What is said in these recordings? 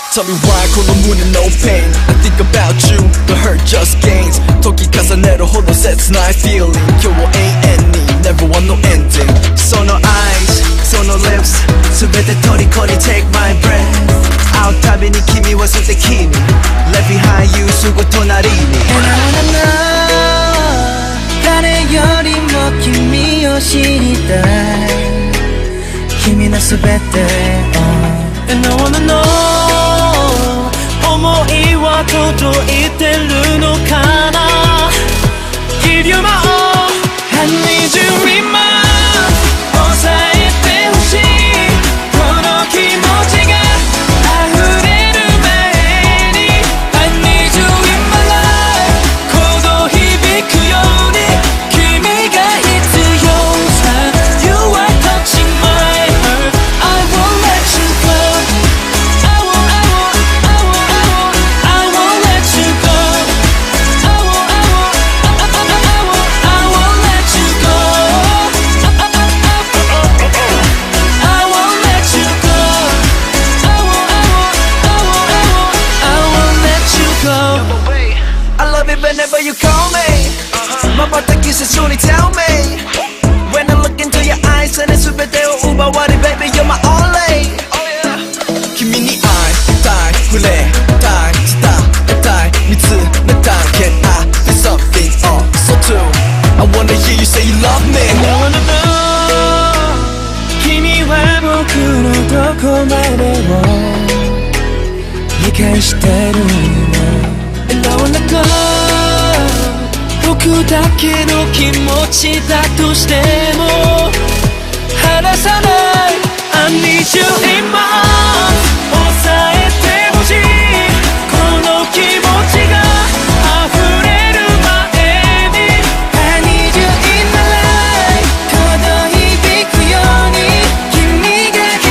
Tell me why この胸 no pain I think about you, the hurt just gains 時重ねるほど切ない feeling 今日を永遠に never want no ending その eyes, その lips 全て虜に take my breath 会うたびに君は素敵に Left behind you すぐ隣に And I wanna know 誰よりも君を知りたい君の全てを And I wanna know 想いは届いてるのかな Give you my all I need you in my 抑えてほしいこの気持ちが溢れる前に I need you in my life この響くように君が必要さ You are touching my heart I won't let you go I won't let you go I won't let you go I won't let you go I won't let you go I love it whenever you call me瞬きせずに tell me When I look into your eyes それ全てを奪われ Baby you're my only 君に会いたい触れたい伝えたい見つめたい Can I be something so true I wanna hear you say you love me I wanna know 君は僕のどこまでも理解してるの And I wanna go 僕だけの気持ちだとしても離さない I need you in my arms 抑えてほしいこの気持ちが溢れる前に I need you in my life この響くように君が必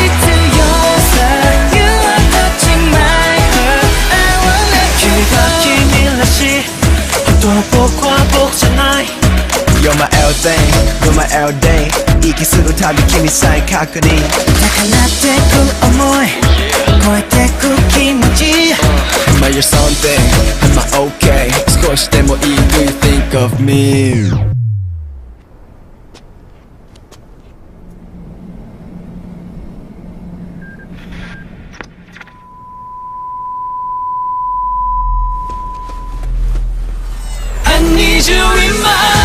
要さ You are touching my heart I won't let you go 君が君らしい本当は僕は僕じゃない You're my everything, you're my everyday 息するたび君さえ確認高鳴ってく想い超えてく気持ち Am I your something? Am I okay? 少しでもいい Do you think of me? I need you in my